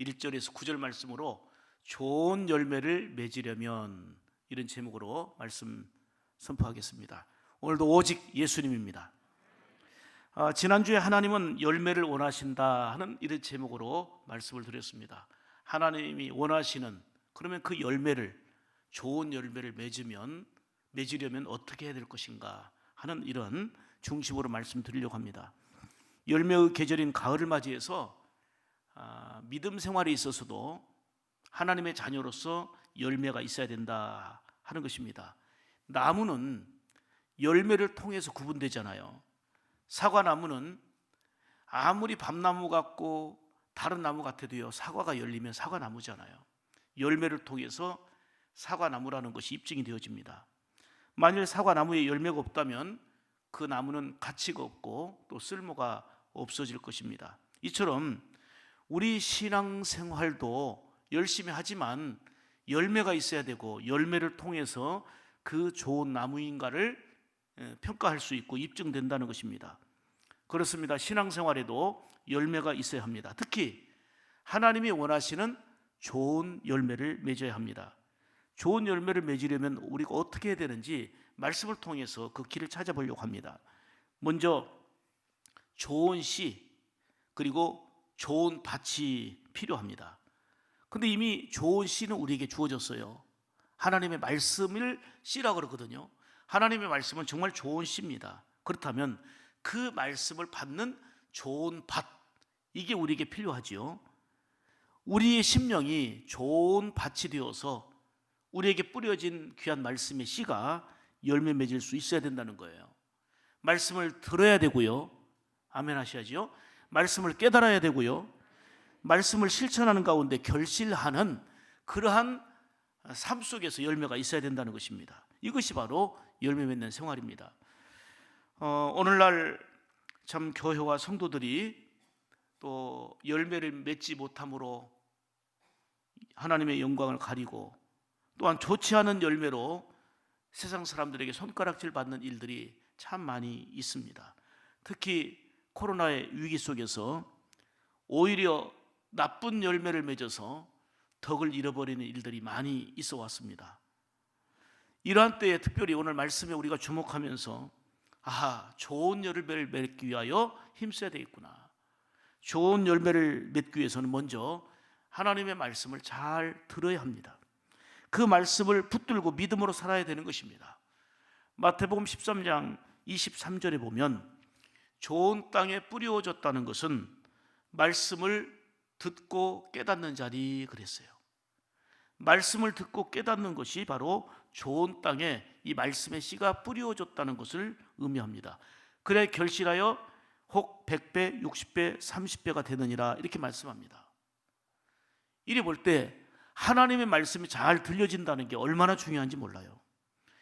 1절에서 9절 말씀으로 좋은 열매를 맺으려면, 이런 제목으로 말씀 선포하겠습니다. 오늘도 오직 예수님입니다. 지난주에 하나님은 열매를 원하신다 하는 이런 제목으로 말씀을 드렸습니다. 하나님이 원하시는, 그러면 그 열매를, 좋은 열매를 맺으려면 어떻게 해야 될 것인가 하는 이런 중심으로 말씀드리려고 합니다. 열매의 계절인 가을을 맞이해서 믿음 생활에 있어서도 하나님의 자녀로서 열매가 있어야 된다 하는 것입니다. 나무는 열매를 통해서 구분되잖아요. 사과나무는 아무리 밤나무 같고 다른 나무 같아도요, 사과가 열리면 사과나무잖아요. 열매를 통해서 사과나무라는 것이 입증이 되어집니다. 만일 사과나무에 열매가 없다면 그 나무는 가치가 없고 또 쓸모가 없어질 것입니다. 이처럼 우리 신앙생활도 열심히 하지만 열매가 있어야 되고, 열매를 통해서 그 좋은 나무인가를 평가할 수 있고 입증된다는 것입니다. 그렇습니다. 신앙생활에도 열매가 있어야 합니다. 특히 하나님이 원하시는 좋은 열매를 맺어야 합니다. 좋은 열매를 맺으려면 우리가 어떻게 해야 되는지 말씀을 통해서 그 길을 찾아보려고 합니다. 먼저 좋은 씨, 그리고 좋은 밭이 필요합니다. 근데 이미 좋은 씨는 우리에게 주어졌어요. 하나님의 말씀을 씨라고 그러거든요. 하나님의 말씀은 정말 좋은 씨입니다. 그렇다면 그 말씀을 받는 좋은 밭, 이게 우리에게 필요하지요. 우리의 심령이 좋은 밭이 되어서 우리에게 뿌려진 귀한 말씀의 씨가 열매 맺을 수 있어야 된다는 거예요. 말씀을 들어야 되고요. 아멘 하셔야죠. 말씀을 깨달아야 되고요. 말씀을 실천하는 가운데 결실하는 그러한 삶 속에서 열매가 있어야 된다는 것입니다. 이것이 바로 열매 맺는 생활입니다. 오늘날 참 교회와 성도들이 또 열매를 맺지 못함으로 하나님의 영광을 가리고, 또한 좋지 않은 열매로 세상 사람들에게 손가락질 받는 일들이 참 많이 있습니다. 특히 코로나의 위기 속에서 오히려 나쁜 열매를 맺어서 덕을 잃어버리는 일들이 많이 있어 왔습니다. 이러한 때에 특별히 오늘 말씀에 우리가 주목하면서 좋은 열매를 맺기 위하여 힘써야 되겠구나. 좋은 열매를 맺기 위해서는 먼저 하나님의 말씀을 잘 들어야 합니다. 그 말씀을 붙들고 믿음으로 살아야 되는 것입니다. 마태복음 13장 23절에 보면 좋은 땅에 뿌려졌다는 것은 말씀을 듣고 깨닫는 자리 그랬어요. 말씀을 듣고 깨닫는 것이 바로 좋은 땅에 이 말씀의 씨가 뿌려졌다는 것을 의미합니다. 그래 결실하여 혹 100배, 60배, 30배가 되느니라, 이렇게 말씀합니다. 이리 볼 때 하나님의 말씀이 잘 들려진다는 게 얼마나 중요한지 몰라요.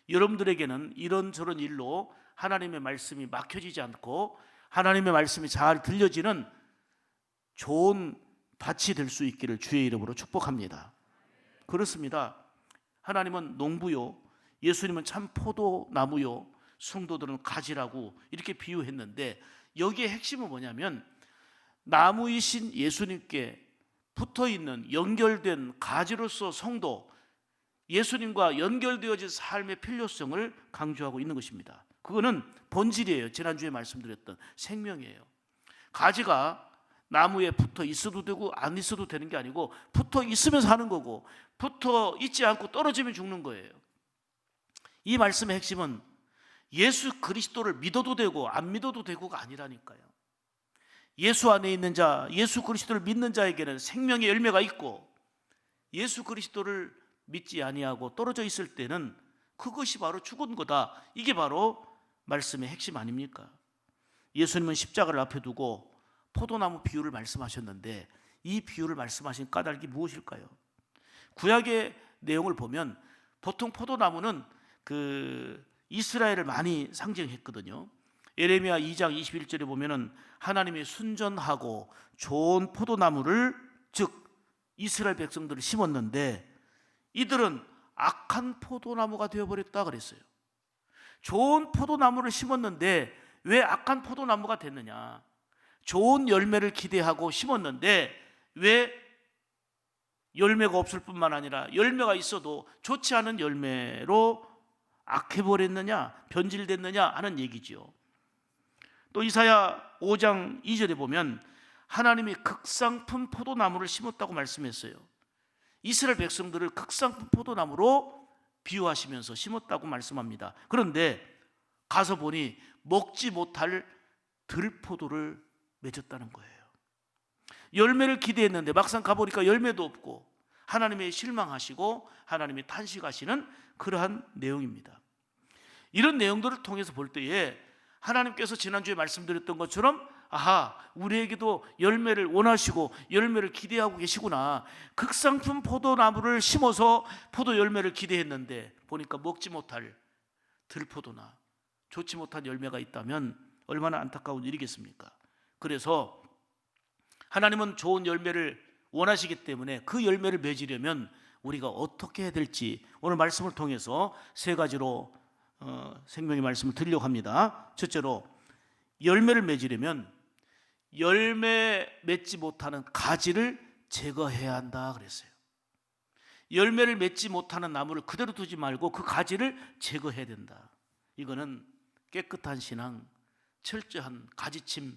여러분들에게는 이런저런 일로 하나님의 말씀이 막혀지지 않고 하나님의 말씀이 잘 들려지는 좋은 밭이 될 수 있기를 주의 이름으로 축복합니다. 그렇습니다. 하나님은 농부요, 예수님은 참 포도나무요, 성도들은 가지라고 이렇게 비유했는데, 여기에 핵심은 뭐냐면 나무이신 예수님께 붙어있는 연결된 가지로서 성도, 예수님과 연결되어진 삶의 필요성을 강조하고 있는 것입니다. 그거는 본질이에요. 지난주에 말씀드렸던 생명이에요. 가지가 나무에 붙어 있어도 되고 안 있어도 되는 게 아니고 붙어 있으면서 하는 거고, 붙어 있지 않고 떨어지면 죽는 거예요. 이 말씀의 핵심은 예수 그리스도를 믿어도 되고 안 믿어도 되고가 아니라니까요. 예수 안에 있는 자, 예수 그리스도를 믿는 자에게는 생명의 열매가 있고, 예수 그리스도를 믿지 아니하고 떨어져 있을 때는 그것이 바로 죽은 거다. 이게 바로 말씀의 핵심 아닙니까? 예수님은 십자가를 앞에 두고 포도나무 비유를 말씀하셨는데, 이 비유를 말씀하신 까닭이 무엇일까요? 구약의 내용을 보면 보통 포도나무는 이스라엘을 많이 상징했거든요. 예레미야 2장 21절에 보면은 하나님이 순전하고 좋은 포도나무를, 즉 이스라엘 백성들을 심었는데 이들은 악한 포도나무가 되어버렸다 그랬어요. 좋은 포도나무를 심었는데 왜 악한 포도나무가 됐느냐? 좋은 열매를 기대하고 심었는데 왜 열매가 없을 뿐만 아니라 열매가 있어도 좋지 않은 열매로 악해버렸느냐, 변질됐느냐 하는 얘기죠. 또 이사야 5장 2절에 보면 하나님이 극상품 포도나무를 심었다고 말씀했어요. 이스라엘 백성들을 극상품 포도나무로 비유하시면서 심었다고 말씀합니다. 그런데 가서 보니 먹지 못할 들포도를 맺었다는 거예요. 열매를 기대했는데 막상 가보니까 열매도 없고 하나님의 실망하시고 하나님이 탄식하시는 그러한 내용입니다. 이런 내용들을 통해서 볼 때에 하나님께서 지난주에 말씀드렸던 것처럼 아하, 우리에게도 열매를 원하시고 열매를 기대하고 계시구나. 극상품 포도나무를 심어서 포도 열매를 기대했는데 보니까 먹지 못할 들포도나 좋지 못한 열매가 있다면 얼마나 안타까운 일이겠습니까? 그래서 하나님은 좋은 열매를 원하시기 때문에 그 열매를 맺으려면 우리가 어떻게 해야 될지 오늘 말씀을 통해서 세 가지로 생명의 말씀을 드리려고 합니다. 첫째로, 열매를 맺으려면 열매 맺지 못하는 가지를 제거해야 한다 그랬어요. 열매를 맺지 못하는 나무를 그대로 두지 말고 그 가지를 제거해야 된다. 이거는 깨끗한 신앙, 철저한 가지침,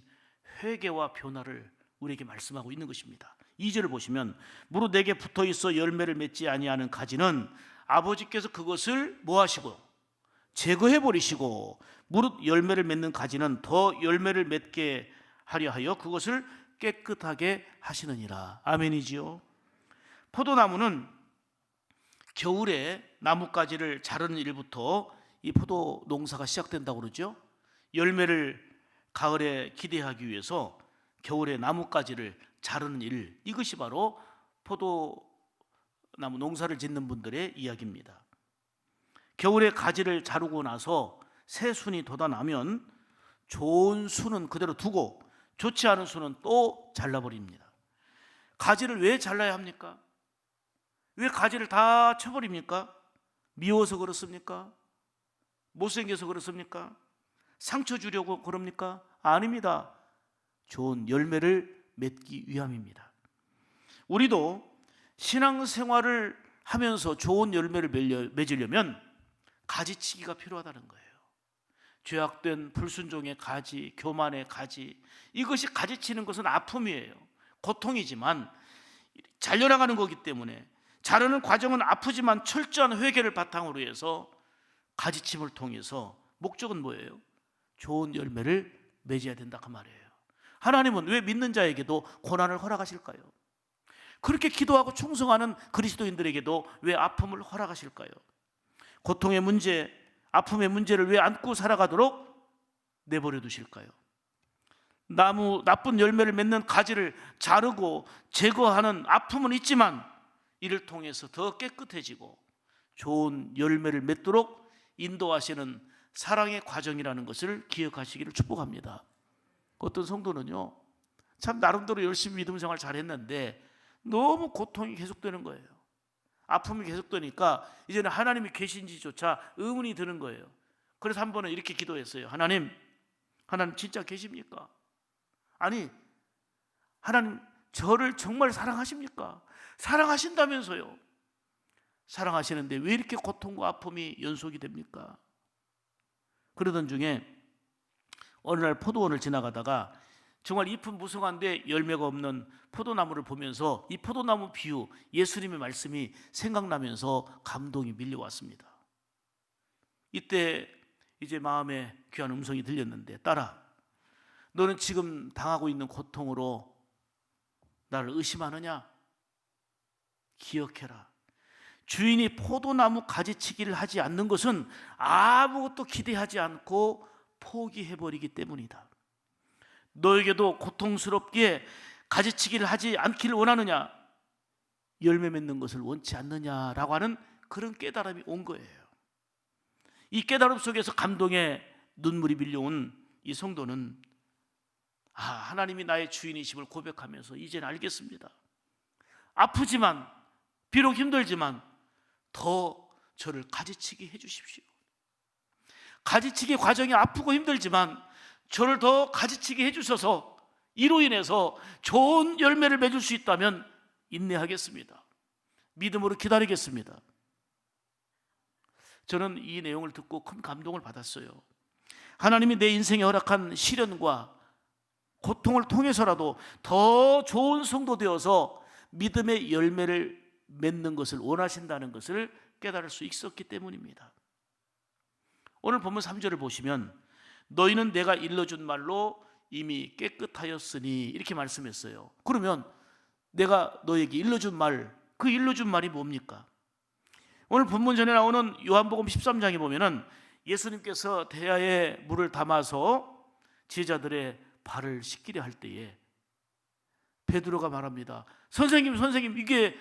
회개와 변화를 우리에게 말씀하고 있는 것입니다. 2절을 보시면 무릇 내게 붙어있어 열매를 맺지 아니하는 가지는 아버지께서 그것을 뭐하시고 제거해버리시고 무릇 열매를 맺는 가지는 더 열매를 맺게 하려 하여 그것을 깨끗하게 하시느니라. 아멘이지요. 포도나무는 겨울에 나뭇가지를 자르는 일부터 이 포도 농사가 시작된다고 그러죠. 열매를 가을에 기대하기 위해서 겨울에 나뭇가지를 자르는 일, 이것이 바로 포도나무 농사를 짓는 분들의 이야기입니다. 겨울에 가지를 자르고 나서 새 순이 돋아나면 좋은 순은 그대로 두고 좋지 않은 순은 또 잘라버립니다. 가지를 왜 잘라야 합니까? 왜 가지를 다 쳐버립니까? 미워서 그렇습니까? 못생겨서 그렇습니까? 상처 주려고 그럽니까? 아닙니다. 좋은 열매를 맺기 위함입니다. 우리도 신앙생활을 하면서 좋은 열매를 맺으려면 가지치기가 필요하다는 거예요. 죄악된 불순종의 가지, 교만의 가지, 이것이 가지치는 것은 아픔이에요. 고통이지만 잘려나가는 거기 때문에 자르는 과정은 아프지만 철저한 회개를 바탕으로 해서 가지침을 통해서 목적은 뭐예요? 좋은 열매를 맺어야 된다 그 말이에요. 하나님은 왜 믿는 자에게도 고난을 허락하실까요? 그렇게 기도하고 충성하는 그리스도인들에게도 왜 아픔을 허락하실까요? 고통의 문제, 아픔의 문제를 왜 안고 살아가도록 내버려 두실까요? 나쁜 열매를 맺는 가지를 자르고 제거하는 아픔은 있지만 이를 통해서 더 깨끗해지고 좋은 열매를 맺도록 인도하시는 사랑의 과정이라는 것을 기억하시기를 축복합니다. 어떤 성도는요, 참 나름대로 열심히 믿음 생활 잘했는데 너무 고통이 계속되는 거예요. 아픔이 계속되니까 이제는 하나님이 계신지조차 의문이 드는 거예요. 그래서 한 번은 이렇게 기도했어요. 하나님 진짜 계십니까? 아니, 하나님 저를 정말 사랑하십니까? 사랑하신다면서요. 사랑하시는데 왜 이렇게 고통과 아픔이 연속이 됩니까? 그러던 중에 어느 날 포도원을 지나가다가 정말 잎은 무성한데 열매가 없는 포도나무를 보면서 이 포도나무 비유, 예수님의 말씀이 생각나면서 감동이 밀려왔습니다. 이때 이제 마음에 귀한 음성이 들렸는데, 딸아, 너는 지금 당하고 있는 고통으로 나를 의심하느냐? 기억해라. 주인이 포도나무 가지치기를 하지 않는 것은 아무것도 기대하지 않고 포기해버리기 때문이다. 너에게도 고통스럽게 가지치기를 하지 않기를 원하느냐? 열매 맺는 것을 원치 않느냐라고 하는 그런 깨달음이 온 거예요. 이 깨달음 속에서 감동의 눈물이 밀려온 이 성도는 하나님이 나의 주인이심을 고백하면서 이제는 알겠습니다. 아프지만 비록 힘들지만 더 저를 가지치기 해주십시오. 가지치기 과정이 아프고 힘들지만 저를 더 가지치게 해주셔서 이로 인해서 좋은 열매를 맺을 수 있다면 인내하겠습니다. 믿음으로 기다리겠습니다. 저는 이 내용을 듣고 큰 감동을 받았어요. 하나님이 내 인생에 허락한 시련과 고통을 통해서라도 더 좋은 성도 되어서 믿음의 열매를 맺는 것을 원하신다는 것을 깨달을 수 있었기 때문입니다. 오늘 본문 3절을 보시면 너희는 내가 일러준 말로 이미 깨끗하였으니 이렇게 말씀했어요. 그러면 내가 너에게 일러준 말, 그 일러준 말이 뭡니까? 오늘 본문 전에 나오는 요한복음 13장에 보면은 예수님께서 대야에 물을 담아서 제자들의 발을 씻기려 할 때에 베드로가 말합니다. 선생님 이게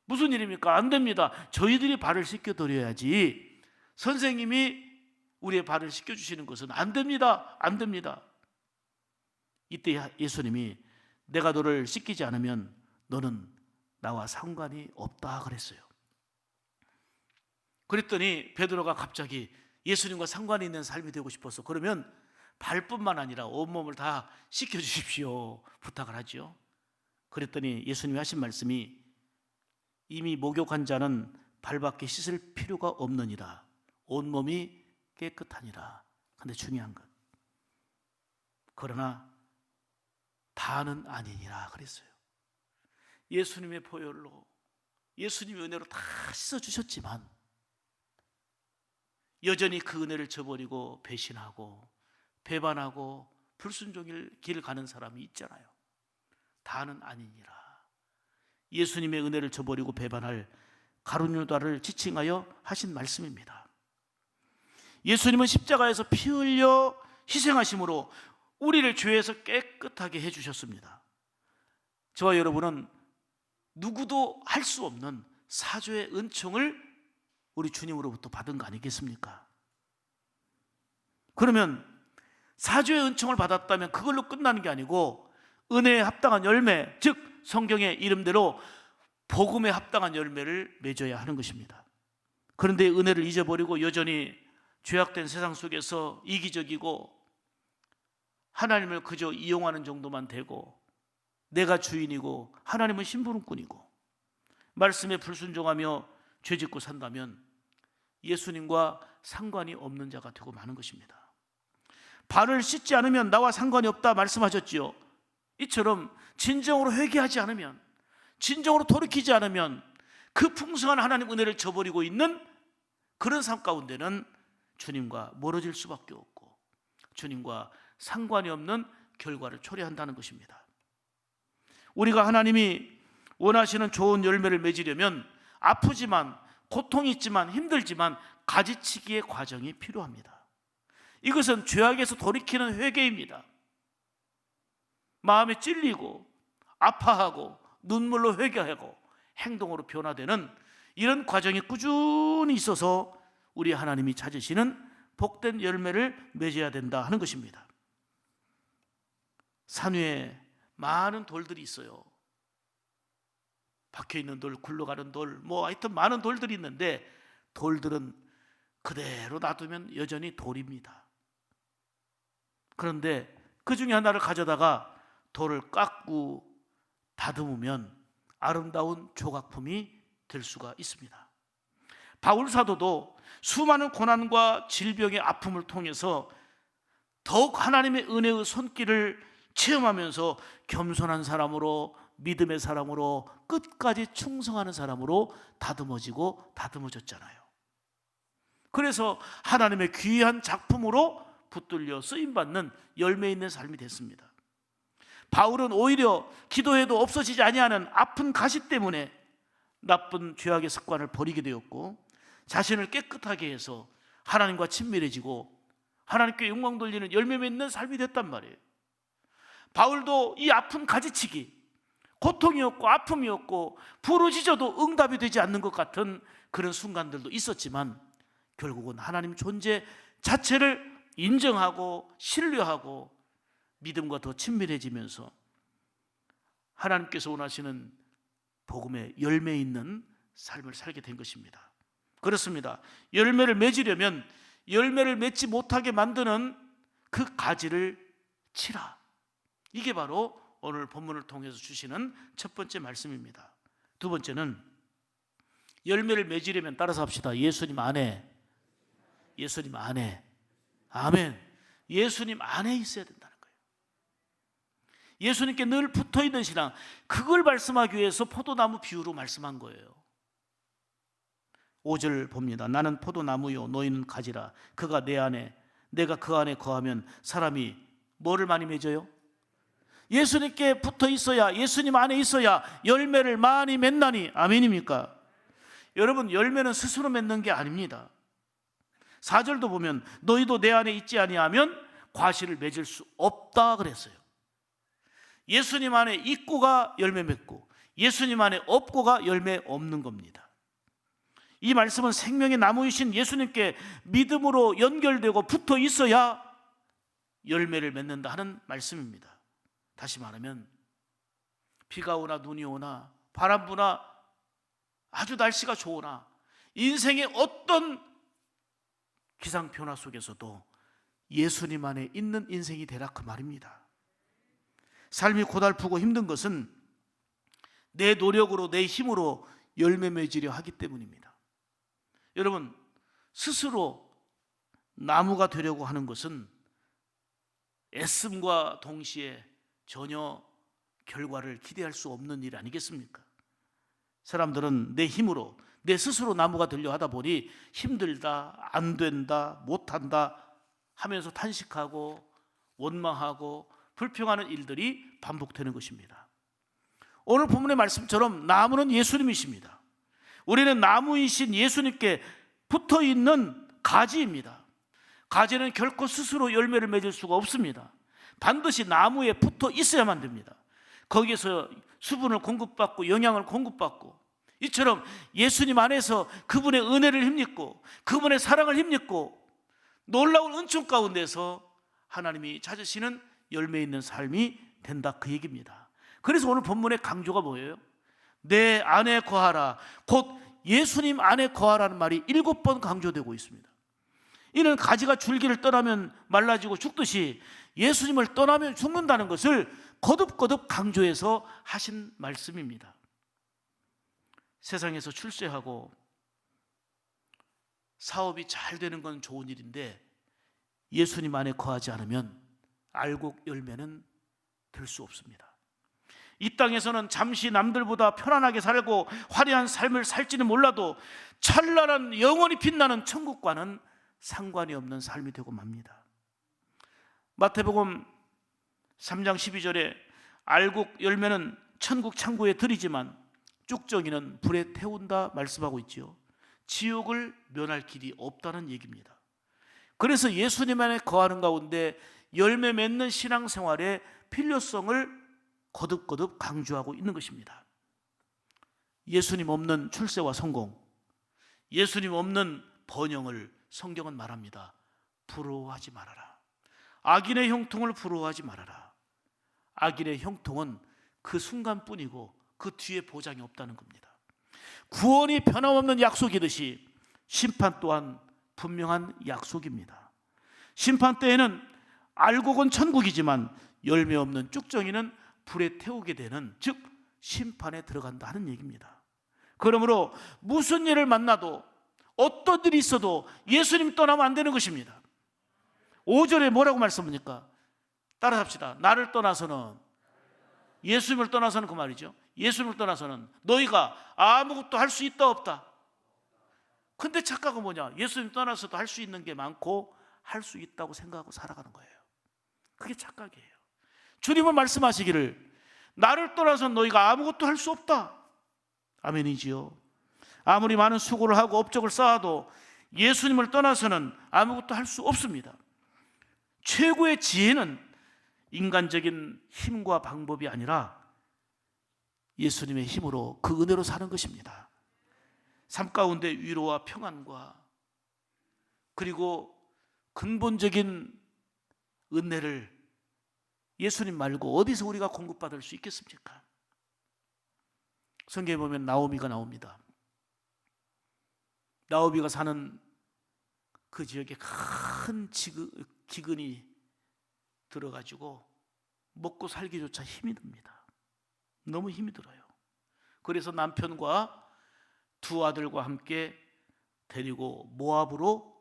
무슨 일입니까? 안 됩니다. 저희들이 발을 씻겨드려야지 선생님이 우리의 발을 씻겨주시는 것은 안 됩니다. 안 됩니다. 이때 예수님이 내가 너를 씻기지 않으면 너는 나와 상관이 없다 그랬어요. 그랬더니 베드로가 갑자기 예수님과 상관이 있는 삶이 되고 싶어서 그러면 발뿐만 아니라 온몸을 다 씻겨주십시오 부탁을 하죠. 그랬더니 예수님이 하신 말씀이 이미 목욕한 자는 발밖에 씻을 필요가 없느니라 온몸이 깨끗하니라. 근데 중요한 것 그러나 다는 아니니라 그랬어요. 예수님의 보혈로 예수님의 은혜로 다 씻어주셨지만 여전히 그 은혜를 저버리고 배신하고 배반하고 불순종의 길을 가는 사람이 있잖아요. 다는 아니니라. 예수님의 은혜를 저버리고 배반할 가룟 유다를 지칭하여 하신 말씀입니다. 예수님은 십자가에서 피 흘려 희생하심으로 우리를 죄에서 깨끗하게 해주셨습니다. 저와 여러분은 누구도 할 수 없는 사죄의 은총을 우리 주님으로부터 받은 거 아니겠습니까? 그러면 사죄의 은총을 받았다면 그걸로 끝나는 게 아니고 은혜에 합당한 열매, 즉 성경의 이름대로 복음에 합당한 열매를 맺어야 하는 것입니다. 그런데 은혜를 잊어버리고 여전히 죄악된 세상 속에서 이기적이고 하나님을 그저 이용하는 정도만 되고 내가 주인이고 하나님은 심부름꾼이고 말씀에 불순종하며 죄짓고 산다면 예수님과 상관이 없는 자가 되고 마는 것입니다. 발을 씻지 않으면 나와 상관이 없다 말씀하셨지요. 이처럼 진정으로 회개하지 않으면 진정으로 돌이키지 않으면 그 풍성한 하나님 은혜를 저버리고 있는 그런 삶 가운데는 주님과 멀어질 수밖에 없고 주님과 상관이 없는 결과를 초래한다는 것입니다. 우리가 하나님이 원하시는 좋은 열매를 맺으려면 아프지만 고통이 있지만 힘들지만 가지치기의 과정이 필요합니다. 이것은 죄악에서 돌이키는 회개입니다. 마음에 찔리고 아파하고 눈물로 회개하고 행동으로 변화되는 이런 과정이 꾸준히 있어서 우리 하나님이 찾으시는 복된 열매를 맺어야 된다 하는 것입니다. 산 위에 많은 돌들이 있어요. 박혀있는 돌, 굴러가는 돌, 하여튼 많은 돌들이 있는데 돌들은 그대로 놔두면 여전히 돌입니다. 그런데 그 중에 하나를 가져다가 돌을 깎고 다듬으면 아름다운 조각품이 될 수가 있습니다. 바울 사도도 수많은 고난과 질병의 아픔을 통해서 더욱 하나님의 은혜의 손길을 체험하면서 겸손한 사람으로 믿음의 사람으로 끝까지 충성하는 사람으로 다듬어지고 다듬어졌잖아요. 그래서 하나님의 귀한 작품으로 붙들려 쓰임받는 열매 있는 삶이 됐습니다. 바울은 오히려 기도해도 없어지지 아니하는 아픈 가시 때문에 나쁜 죄악의 습관을 버리게 되었고 자신을 깨끗하게 해서 하나님과 친밀해지고 하나님께 영광 돌리는 열매 맺는 삶이 됐단 말이에요. 바울도 이 아픈 가지치기, 고통이었고 아픔이었고 부르짖어도 응답이 되지 않는 것 같은 그런 순간들도 있었지만 결국은 하나님 존재 자체를 인정하고 신뢰하고 믿음과 더 친밀해지면서 하나님께서 원하시는 복음의 열매 있는 삶을 살게 된 것입니다. 그렇습니다. 열매를 맺으려면 열매를 맺지 못하게 만드는 그 가지를 치라. 이게 바로 오늘 본문을 통해서 주시는 첫 번째 말씀입니다. 두 번째는 열매를 맺으려면 따라서 합시다. 예수님 안에, 예수님 안에. 아멘. 예수님 안에 있어야 된다는 거예요. 예수님께 늘 붙어있는 신앙, 그걸 말씀하기 위해서 포도나무 비유로 말씀한 거예요. 5절 봅니다. 나는 포도나무요 너희는 가지라. 그가 내 안에, 내가 그 안에 거하면 사람이 뭐를 많이 맺어요? 예수님께 붙어 있어야, 예수님 안에 있어야 열매를 많이 맺나니. 아멘입니까? 여러분, 열매는 스스로 맺는 게 아닙니다. 4절도 보면 너희도 내 안에 있지 아니하면 과실을 맺을 수 없다 그랬어요. 예수님 안에 있고가 열매 맺고 예수님 안에 없고가 열매 없는 겁니다. 이 말씀은 생명의 나무이신 예수님께 믿음으로 연결되고 붙어 있어야 열매를 맺는다 하는 말씀입니다. 다시 말하면 비가 오나 눈이 오나 바람 부나 아주 날씨가 좋으나 인생의 어떤 기상 변화 속에서도 예수님 안에 있는 인생이 되라 그 말입니다. 삶이 고달프고 힘든 것은 내 노력으로 내 힘으로 열매 맺으려 하기 때문입니다. 여러분, 스스로 나무가 되려고 하는 것은 애씀과 동시에 전혀 결과를 기대할 수 없는 일 아니겠습니까? 사람들은 내 힘으로 내 스스로 나무가 되려 하다 보니 힘들다, 안 된다, 못한다 하면서 탄식하고 원망하고 불평하는 일들이 반복되는 것입니다. 오늘 본문의 말씀처럼 나무는 예수님이십니다. 우리는 나무이신 예수님께 붙어있는 가지입니다. 가지는 결코 스스로 열매를 맺을 수가 없습니다. 반드시 나무에 붙어 있어야만 됩니다. 거기에서 수분을 공급받고 영양을 공급받고, 이처럼 예수님 안에서 그분의 은혜를 힘입고 그분의 사랑을 힘입고 놀라운 은총 가운데서 하나님이 찾으시는 열매 있는 삶이 된다 그 얘기입니다. 그래서 오늘 본문의 강조가 뭐예요? 내 안에 거하라, 곧 예수님 안에 거하라는 말이 7번 강조되고 있습니다. 이는 가지가 줄기를 떠나면 말라지고 죽듯이 예수님을 떠나면 죽는다는 것을 거듭거듭 강조해서 하신 말씀입니다. 세상에서 출세하고 사업이 잘 되는 건 좋은 일인데 예수님 안에 거하지 않으면 알곡 열매는 될 수 없습니다. 이 땅에서는 잠시 남들보다 편안하게 살고 화려한 삶을 살지는 몰라도 찬란한 영원히 빛나는 천국과는 상관이 없는 삶이 되고 맙니다. 마태복음 3장 12절에 알곡 열매는 천국 창고에 들이지만 쭉정이는 불에 태운다 말씀하고 있지요. 지옥을 면할 길이 없다는 얘기입니다. 그래서 예수님 안에 거하는 가운데 열매 맺는 신앙생활의 필요성을 거듭거듭 강조하고 있는 것입니다. 예수님 없는 출세와 성공, 예수님 없는 번영을 성경은 말합니다. 부러워하지 말아라. 악인의 형통을 부러워하지 말아라. 악인의 형통은 그 순간뿐이고 그 뒤에 보장이 없다는 겁니다. 구원이 변함없는 약속이듯이 심판 또한 분명한 약속입니다. 심판 때에는 알곡은 천국이지만 열매 없는 쭉정이는 불에 태우게 되는, 즉 심판에 들어간다 하는 얘기입니다. 그러므로 무슨 일을 만나도 어떤 일이 있어도 예수님 떠나면 안 되는 것입니다. 5절에 뭐라고 말씀합니까? 따라합시다. 나를 떠나서는, 예수님을 떠나서는 그 말이죠. 예수님을 떠나서는 너희가 아무것도 할 수 있다 없다. 근데 착각은 뭐냐? 예수님 떠나서도 할 수 있는 게 많고 할 수 있다고 생각하고 살아가는 거예요. 그게 착각이에요. 주님은 말씀하시기를 나를 떠나서 너희가 아무것도 할 수 없다. 아멘이지요. 아무리 많은 수고를 하고 업적을 쌓아도 예수님을 떠나서는 아무것도 할 수 없습니다. 최고의 지혜는 인간적인 힘과 방법이 아니라 예수님의 힘으로 그 은혜로 사는 것입니다. 삶 가운데 위로와 평안과 그리고 근본적인 은혜를 예수님 말고 어디서 우리가 공급받을 수 있겠습니까? 성경에 보면 나오미가 나옵니다. 나오미가 사는 그 지역에 큰 기근이 들어가지고 먹고 살기조차 힘이 듭니다. 너무 힘이 들어요. 그래서 남편과 두 아들과 함께 데리고 모압으로,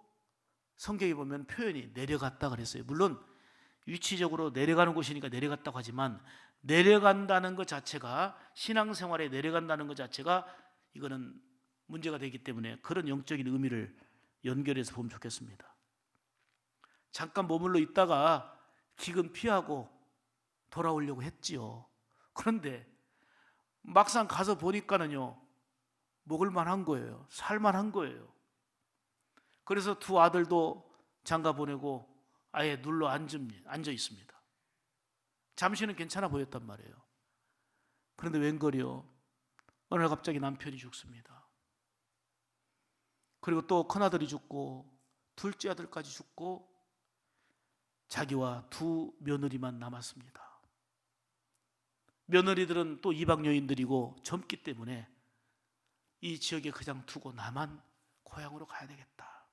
성경에 보면 표현이 내려갔다 그랬어요. 물론 위치적으로 내려가는 곳이니까 내려갔다고 하지만, 내려간다는 것 자체가, 신앙생활에 내려간다는 것 자체가 이거는 문제가 되기 때문에 그런 영적인 의미를 연결해서 보면 좋겠습니다. 잠깐 머물러 있다가 기근 피하고 돌아오려고 했지요. 그런데 막상 가서 보니까는요, 먹을 만한 거예요. 살 만한 거예요. 그래서 두 아들도 장가 보내고 아예 눌러 앉아 있습니다. 잠시는 괜찮아 보였단 말이에요. 그런데 웬걸요, 어느 날 갑자기 남편이 죽습니다. 그리고 또 큰아들이 죽고 둘째 아들까지 죽고 자기와 두 며느리만 남았습니다. 며느리들은 또 이방 여인들이고 젊기 때문에 이 지역에 그냥 두고 나만 고향으로 가야 되겠다.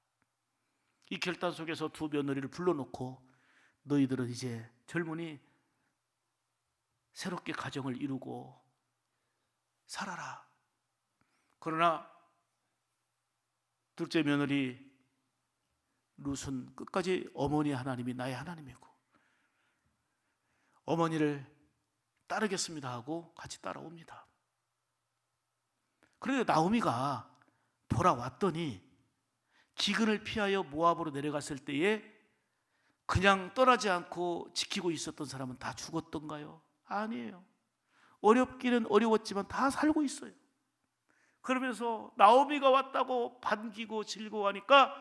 이 결단 속에서 두 며느리를 불러놓고, 너희들은 이제 젊으니 새롭게 가정을 이루고 살아라. 그러나 둘째 며느리 룻은 끝까지 어머니 하나님이 나의 하나님이고 어머니를 따르겠습니다 하고 같이 따라옵니다. 그런데 나오미가 돌아왔더니 기근을 피하여 모압으로 내려갔을 때에 그냥 떠나지 않고 지키고 있었던 사람은 다 죽었던가요? 아니에요. 어렵기는 어려웠지만 다 살고 있어요. 그러면서 나오미가 왔다고 반기고 즐거워하니까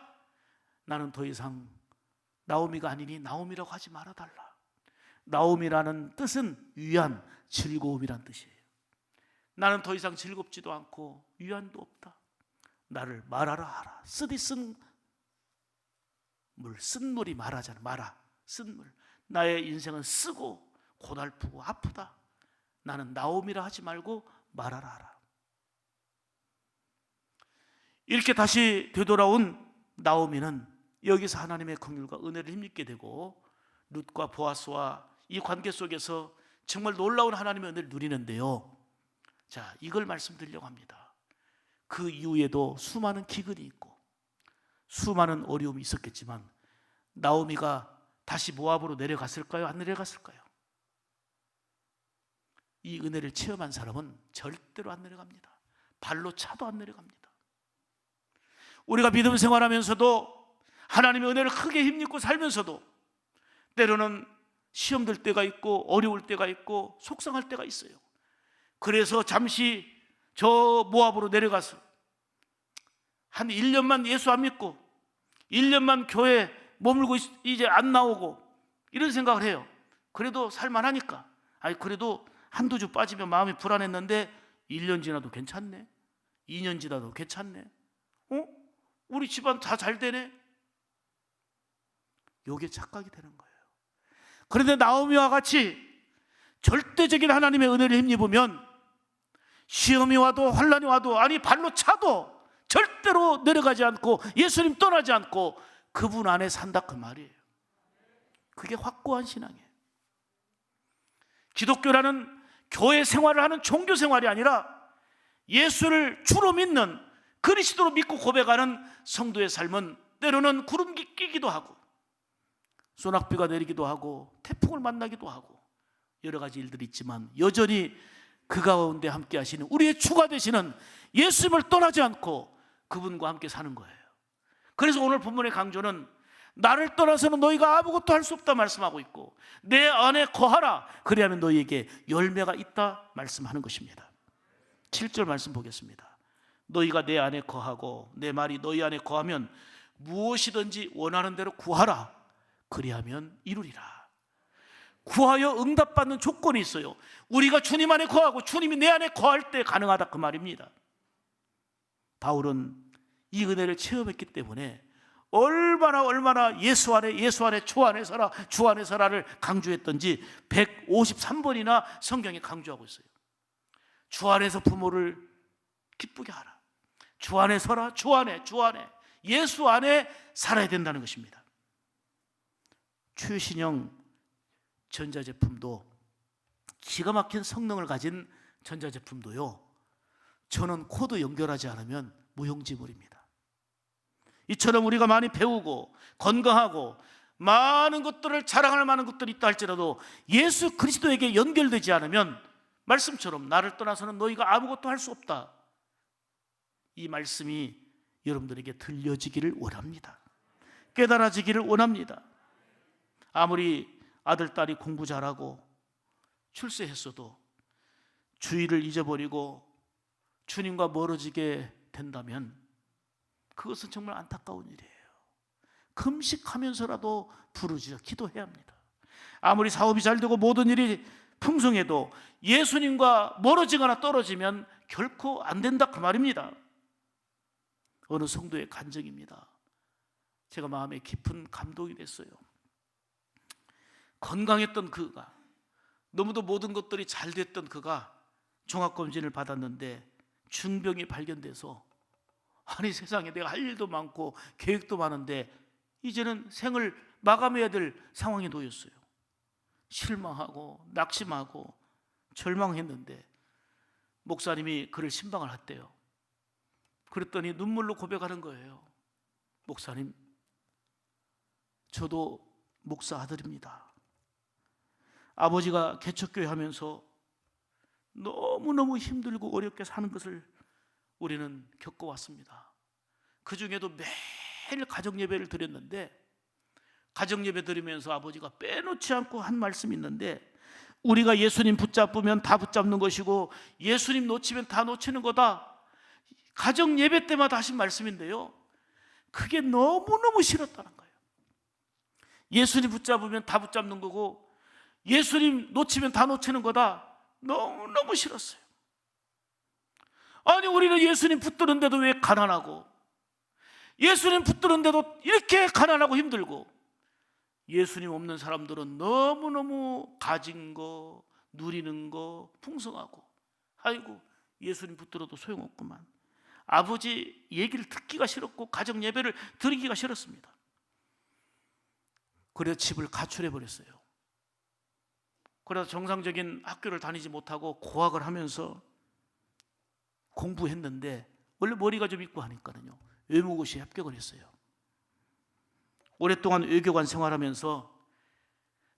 나는 더 이상 나오미가 아니니 나오미라고 하지 말아달라. 나오미라는 뜻은 위안, 즐거움이란 뜻이에요. 나는 더 이상 즐겁지도 않고 위안도 없다. 나를 말하라 하라. 쓰디 쓴 물, 쓴 물이 말하잖아. 말아, 쓴 물. 나의 인생은 쓰고 고달프고 아프다. 나는 나오미라 하지 말고 말하라 하라. 이렇게 다시 되돌아온 나오미는 여기서 하나님의 긍휼과 은혜를 힘입게 되고 룻과 보아스와 이 관계 속에서 정말 놀라운 하나님의 은혜를 누리는데요. 자, 이걸 말씀드리려고 합니다. 그 이후에도 수많은 기근이 있고 수많은 어려움이 있었겠지만 나오미가 다시 모압으로 내려갔을까요? 안 내려갔을까요? 이 은혜를 체험한 사람은 절대로 안 내려갑니다. 발로 차도 안 내려갑니다. 우리가 믿음 생활하면서도 하나님의 은혜를 크게 힘입고 살면서도 때로는 시험 들 때가 있고 어려울 때가 있고 속상할 때가 있어요. 그래서 잠시 저 모압으로 내려가서 한 1년만 예수 안 믿고 1년만 교회 머물고 이제 안 나오고 이런 생각을 해요. 그래도 살만하니까. 아니 그래도 한두 주 빠지면 마음이 불안했는데 1년 지나도 괜찮네. 2년 지나도 괜찮네. 우리 집안 다 잘 되네. 요게 착각이 되는 거예요. 그런데 나오미와 같이 절대적인 하나님의 은혜를 힘입으면 시험이 와도 환난이 와도 아니 발로 차도 절대로 내려가지 않고 예수님 떠나지 않고 그분 안에 산다 그 말이에요. 그게 확고한 신앙이에요. 기독교라는 교회 생활을 하는 종교 생활이 아니라 예수를 주로 믿는 그리스도로 믿고 고백하는 성도의 삶은 때로는 구름 끼기도 하고 소낙비가 내리기도 하고 태풍을 만나기도 하고 여러 가지 일들이 있지만 여전히 그 가운데 함께 하시는 우리의 주가 되시는 예수님을 떠나지 않고 그분과 함께 사는 거예요. 그래서 오늘 본문의 강조는 나를 떠나서는 너희가 아무것도 할 수 없다 말씀하고 있고 내 안에 거하라 그리하면 너희에게 열매가 있다 말씀하는 것입니다. 7절 말씀 보겠습니다. 너희가 내 안에 거하고 내 말이 너희 안에 거하면 무엇이든지 원하는 대로 구하라 그리하면 이루리라. 구하여 응답받는 조건이 있어요. 우리가 주님 안에 거하고 주님이 내 안에 거할 때 가능하다 그 말입니다. 바울은 이 은혜를 체험했기 때문에 얼마나 예수 안에 주 안에 서라 주 안에 서라를 강조했던지 153번이나 성경에 강조하고 있어요. 주 안에서 부모를 기쁘게 하라. 주 안에 서라. 주 안에 예수 안에 살아야 된다는 것입니다. 최신형 전자제품도 기가 막힌 성능을 가진 전자제품도요 저는 코드 연결하지 않으면 무용지물입니다. 이처럼 우리가 많이 배우고 건강하고 많은 것들을 자랑할 만한 것들이 있다 할지라도 예수 그리스도에게 연결되지 않으면 말씀처럼 나를 떠나서는 너희가 아무것도 할 수 없다. 이 말씀이 여러분들에게 들려지기를 원합니다. 깨달아지기를 원합니다. 아무리 아들, 딸이 공부 잘하고 출세했어도 주의를 잊어버리고 주님과 멀어지게 된다면 그것은 정말 안타까운 일이에요. 금식하면서라도 부르짖어 기도해야 합니다. 아무리 사업이 잘 되고 모든 일이 풍성해도 예수님과 멀어지거나 떨어지면 결코 안 된다 그 말입니다. 어느 성도의 간증입니다. 제가 마음에 깊은 감동이 됐어요. 건강했던 그가, 너무도 모든 것들이 잘 됐던 그가 종합검진을 받았는데 중병이 발견돼서 아니 세상에 내가 할 일도 많고 계획도 많은데 이제는 생을 마감해야 될 상황에 놓였어요. 실망하고 낙심하고 절망했는데 목사님이 그를 신방을 했대요. 그랬더니 눈물로 고백하는 거예요. 목사님, 저도 목사 아들입니다. 아버지가 개척교회 하면서 너무너무 힘들고 어렵게 사는 것을 우리는 겪어왔습니다. 그 중에도 매일 가정예배를 드렸는데 가정예배 드리면서 아버지가 빼놓지 않고 한 말씀이 있는데 우리가 예수님 붙잡으면 다 붙잡는 것이고 예수님 놓치면 다 놓치는 거다. 가정예배 때마다 하신 말씀인데요, 그게 너무너무 싫었다는 거예요. 예수님 붙잡으면 다 붙잡는 거고 예수님 놓치면 다 놓치는 거다. 너무너무 싫었어요. 아니 우리는 예수님 붙드는데도 왜 가난하고 예수님 붙드는데도 이렇게 가난하고 힘들고 예수님 없는 사람들은 너무너무 가진 거 누리는 거 풍성하고 아이고 예수님 붙들어도 소용없구만. 아버지 얘기를 듣기가 싫었고 가정 예배를 드리기가 싫었습니다. 그래서 집을 가출해 버렸어요. 그래서 정상적인 학교를 다니지 못하고 고학을 하면서 공부했는데 원래 머리가 좀 있고 하니까요 외무고시에 합격을 했어요. 오랫동안 외교관 생활하면서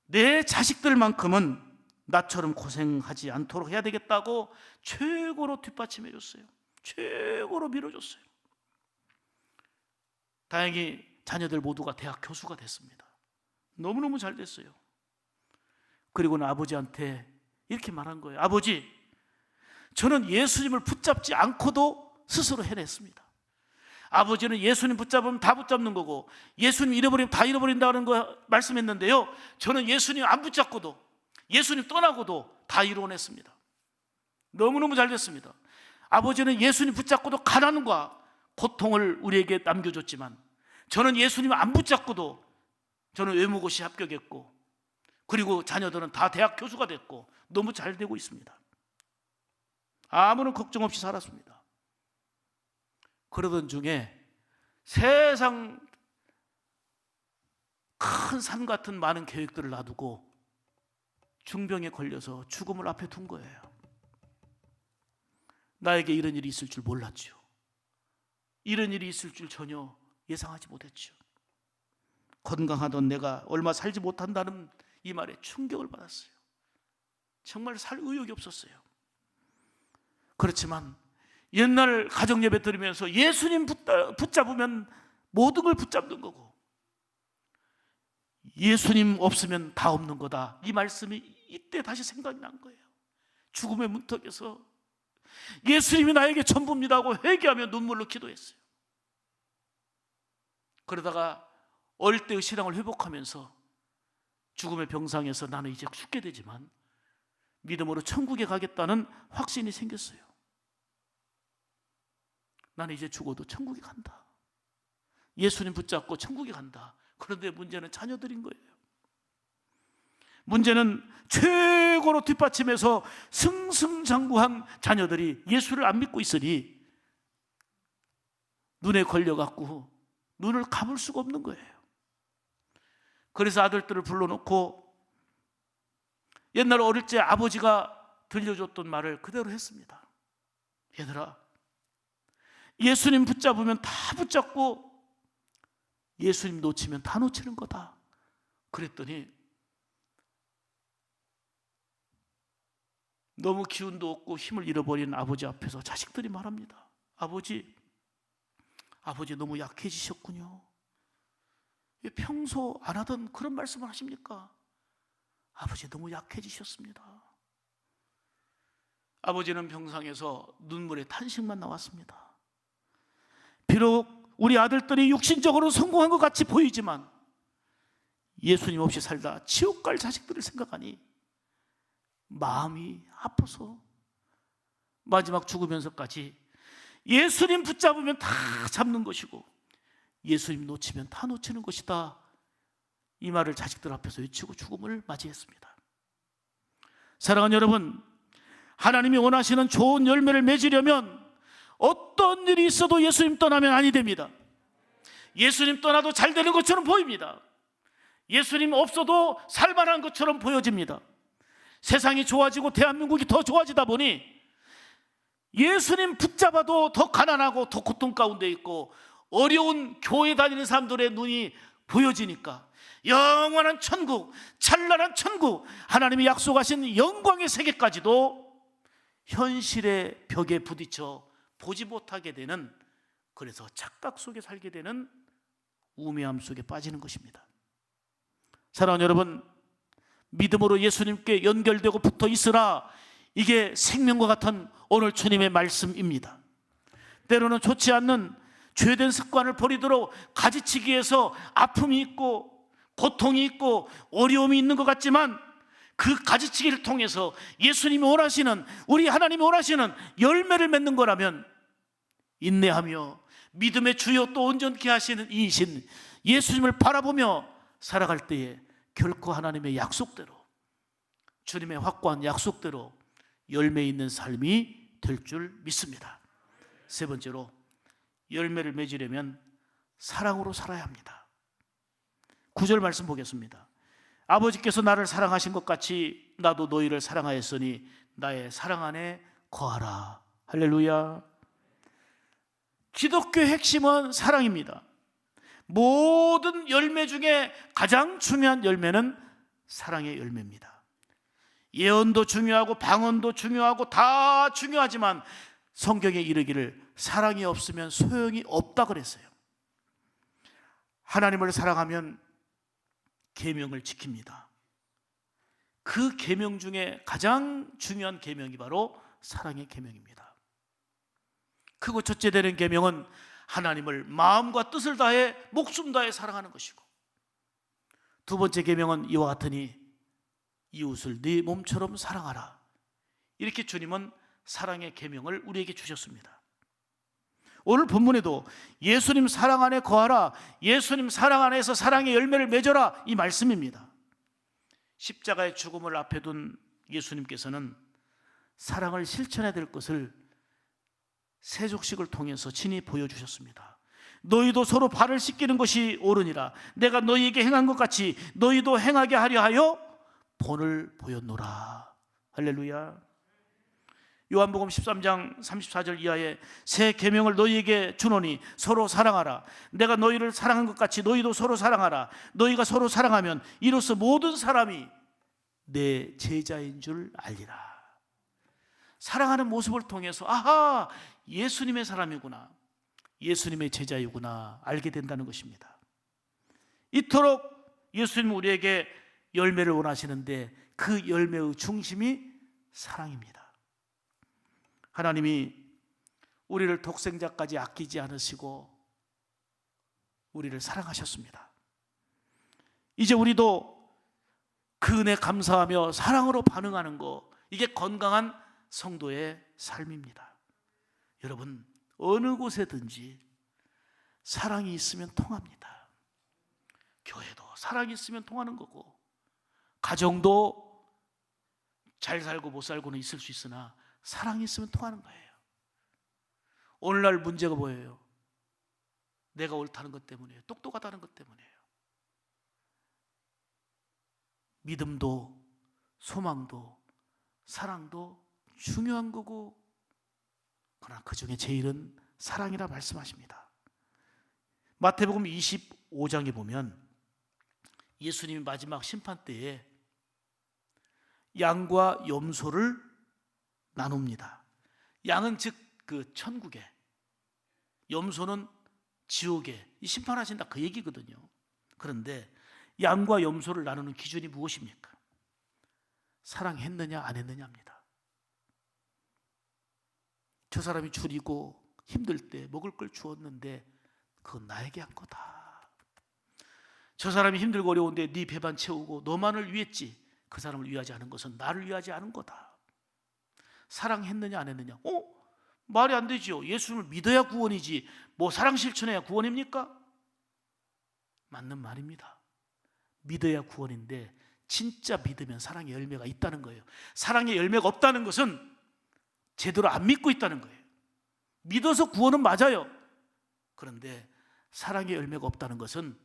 내 자식들만큼은 나처럼 고생하지 않도록 해야 되겠다고 최고로 뒷받침해 줬어요. 최고로 밀어줬어요. 다행히 자녀들 모두가 대학 교수가 됐습니다. 너무너무 잘 됐어요. 그리고는 아버지한테 이렇게 말한 거예요. 아버지, 저는 예수님을 붙잡지 않고도 스스로 해냈습니다. 아버지는 예수님 붙잡으면 다 붙잡는 거고 예수님 잃어버리면 다 잃어버린다는 거 말씀했는데요, 저는 예수님 안 붙잡고도 예수님 떠나고도 다 이루어냈습니다. 너무너무 잘 됐습니다. 아버지는 예수님 붙잡고도 가난과 고통을 우리에게 남겨줬지만 저는 예수님 안 붙잡고도 저는 외무고시 합격했고 그리고 자녀들은 다 대학 교수가 됐고 너무 잘 되고 있습니다. 아무런 걱정 없이 살았습니다. 그러던 중에 세상 큰 산 같은 많은 계획들을 놔두고 중병에 걸려서 죽음을 앞에 둔 거예요. 나에게 이런 일이 있을 줄 몰랐죠. 이런 일이 있을 줄 전혀 예상하지 못했죠. 건강하던 내가 얼마 살지 못한다는 이 말에 충격을 받았어요. 정말 살 의욕이 없었어요. 그렇지만 옛날 가정예배 드리면서 예수님 붙잡으면 모든 걸 붙잡는 거고 예수님 없으면 다 없는 거다, 이 말씀이 이때 다시 생각이 난 거예요. 죽음의 문턱에서 예수님이 나에게 전부입니다 하고 회개하며 눈물로 기도했어요. 그러다가 어릴 때의 신앙을 회복하면서 죽음의 병상에서 나는 이제 죽게 되지만 믿음으로 천국에 가겠다는 확신이 생겼어요. 나는 이제 죽어도 천국에 간다. 예수님 붙잡고 천국에 간다. 그런데 문제는 자녀들인 거예요. 문제는 최고로 뒷받침해서 승승장구한 자녀들이 예수를 안 믿고 있으니 눈에 걸려갖고 눈을 감을 수가 없는 거예요. 그래서 아들들을 불러놓고 옛날 어릴 때 아버지가 들려줬던 말을 그대로 했습니다. 얘들아, 예수님 붙잡으면 다 붙잡고 예수님 놓치면 다 놓치는 거다. 그랬더니 너무 기운도 없고 힘을 잃어버린 아버지 앞에서 자식들이 말합니다. 아버지 너무 약해지셨군요. 왜 평소 안 하던 그런 말씀을 하십니까? 아버지 너무 약해지셨습니다. 아버지는 병상에서 눈물의 탄식만 나왔습니다. 비록 우리 아들들이 육신적으로 성공한 것 같이 보이지만 예수님 없이 살다 지옥 갈 자식들을 생각하니 마음이 아파서 마지막 죽으면서까지 예수님 붙잡으면 다 잡는 것이고 예수님 놓치면 다 놓치는 것이다, 이 말을 자식들 앞에서 외치고 죽음을 맞이했습니다. 사랑하는 여러분, 하나님이 원하시는 좋은 열매를 맺으려면 어떤 일이 있어도 예수님 떠나면 아니 됩니다. 예수님 떠나도 잘 되는 것처럼 보입니다. 예수님 없어도 살만한 것처럼 보여집니다. 세상이 좋아지고 대한민국이 더 좋아지다 보니 예수님 붙잡아도 더 가난하고 더 고통 가운데 있고 어려운 교회 다니는 사람들의 눈이 보여지니까 영원한 천국, 찬란한 천국, 하나님이 약속하신 영광의 세계까지도 현실의 벽에 부딪혀 보지 못하게 되는, 그래서 착각 속에 살게 되는 우매함 속에 빠지는 것입니다. 사랑하는 여러분, 믿음으로 예수님께 연결되고 붙어 있으라, 이게 생명과 같은 오늘 주님의 말씀입니다. 때로는 좋지 않는 죄된 습관을 버리도록 가지치기 위해서 아픔이 있고 고통이 있고 어려움이 있는 것 같지만 그 가지치기를 통해서 예수님이 원하시는, 우리 하나님이 원하시는 열매를 맺는 거라면 인내하며 믿음의 주요 또 온전케 하시는 이이신 예수님을 바라보며 살아갈 때에 결코 하나님의 약속대로, 주님의 확고한 약속대로 열매 있는 삶이 될 줄 믿습니다. 세 번째로, 열매를 맺으려면 사랑으로 살아야 합니다. 9절 말씀 보겠습니다. 아버지께서 나를 사랑하신 것 같이 나도 너희를 사랑하였으니 나의 사랑 안에 거하라. 할렐루야. 기독교의 핵심은 사랑입니다. 모든 열매 중에 가장 중요한 열매는 사랑의 열매입니다. 예언도 중요하고 방언도 중요하고 다 중요하지만 성경에 이르기를 사랑이 없으면 소용이 없다 그랬어요. 하나님을 사랑하면 계명을 지킵니다. 그 계명 중에 가장 중요한 계명이 바로 사랑의 계명입니다. 크고 첫째 되는 계명은 하나님을 마음과 뜻을 다해 목숨 다해 사랑하는 것이고, 두 번째 계명은 이와 같으니 이웃을 네 몸처럼 사랑하라. 이렇게 주님은 사랑의 계명을 우리에게 주셨습니다. 오늘 본문에도 예수님 사랑 안에 거하라, 예수님 사랑 안에서 사랑의 열매를 맺어라, 이 말씀입니다. 십자가의 죽음을 앞에 둔 예수님께서는 사랑을 실천해야 될 것을 세족식을 통해서 친히 보여주셨습니다. 너희도 서로 발을 씻기는 것이 옳으니라. 내가 너희에게 행한 것 같이 너희도 행하게 하려 하여 본을 보였노라. 할렐루야. 요한복음 13장 34절 이하에 새 계명을 너희에게 주노니 서로 사랑하라. 내가 너희를 사랑한 것 같이 너희도 서로 사랑하라. 너희가 서로 사랑하면 이로써 모든 사람이 내 제자인 줄 알리라. 사랑하는 모습을 통해서 아하, 예수님의 사람이구나, 예수님의 제자이구나 알게 된다는 것입니다. 이토록 예수님은 우리에게 열매를 원하시는데 그 열매의 중심이 사랑입니다. 하나님이 우리를 독생자까지 아끼지 않으시고 우리를 사랑하셨습니다. 이제 우리도 그 은혜 감사하며 사랑으로 반응하는 거, 이게 건강한 성도의 삶입니다. 여러분, 어느 곳에든지 사랑이 있으면 통합니다. 교회도 사랑이 있으면 통하는 거고, 가정도 잘 살고 못 살고는 있을 수 있으나 사랑이 있으면 통하는 거예요. 오늘날 문제가 뭐예요? 내가 옳다는 것 때문이에요. 똑똑하다는 것 때문이에요. 믿음도 소망도 사랑도 중요한 거고, 그러나 그 중에 제일은 사랑이라 말씀하십니다. 마태복음 25장에 보면 예수님이 마지막 심판 때에 양과 염소를 나눕니다. 양은 즉 그 천국에, 염소는 지옥에 심판하신다 그 얘기거든요. 그런데 양과 염소를 나누는 기준이 무엇입니까? 사랑했느냐 안 했느냐입니다. 저 사람이 줄이고 힘들 때 먹을 걸 주었는데 그건 나에게 한 거다. 저 사람이 힘들고 어려운데 네 배만 채우고 너만을 위했지 그 사람을 위하지 않은 것은 나를 위하지 않은 거다. 사랑했느냐 안 했느냐? 말이 안 되죠. 예수님을 믿어야 구원이지 뭐 사랑 실천해야 구원입니까? 맞는 말입니다. 믿어야 구원인데 진짜 믿으면 사랑의 열매가 있다는 거예요. 사랑의 열매가 없다는 것은 제대로 안 믿고 있다는 거예요. 믿어서 구원은 맞아요. 그런데 사랑의 열매가 없다는 것은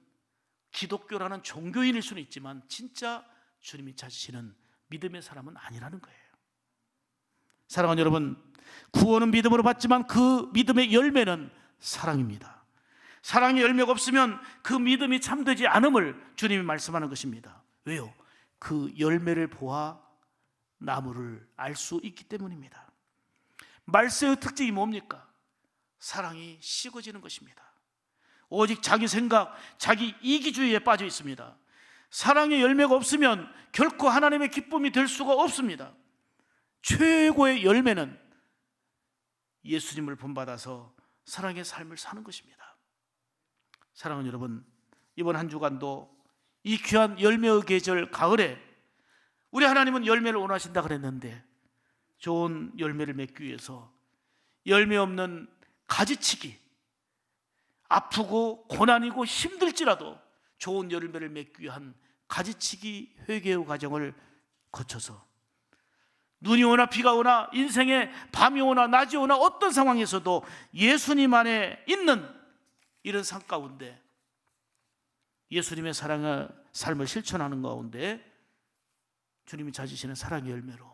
기독교라는 종교인일 수는 있지만 진짜 주님이 찾으시는 믿음의 사람은 아니라는 거예요. 사랑하는 여러분, 구원은 믿음으로 받지만 그 믿음의 열매는 사랑입니다. 사랑의 열매가 없으면 그 믿음이 참되지 않음을 주님이 말씀하는 것입니다. 왜요? 그 열매를 보아 나무를 알 수 있기 때문입니다. 말세의 특징이 뭡니까? 사랑이 식어지는 것입니다. 오직 자기 생각, 자기 이기주의에 빠져 있습니다. 사랑의 열매가 없으면 결코 하나님의 기쁨이 될 수가 없습니다. 최고의 열매는 예수님을 본받아서 사랑의 삶을 사는 것입니다. 사랑하는 여러분, 이번 한 주간도 이 귀한 열매의 계절 가을에 우리 하나님은 열매를 원하신다 그랬는데 좋은 열매를 맺기 위해서 열매 없는 가지치기, 아프고 고난이고 힘들지라도 좋은 열매를 맺기 위한 가지치기 회개의 과정을 거쳐서 눈이 오나 비가 오나 인생에 밤이 오나 낮이 오나 어떤 상황에서도 예수님 안에 있는 이런 삶 가운데 예수님의 사랑의 삶을 실천하는 가운데 주님이 찾으시는 사랑의 열매로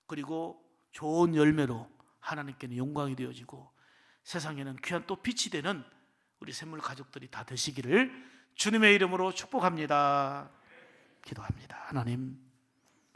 그리고 좋은 열매로 하나님께는 영광이 되어지고 세상에는 귀한 또 빛이 되는 우리 샘물 가족들이 다 되시기를 주님의 이름으로 축복합니다. 기도합니다. 하나님,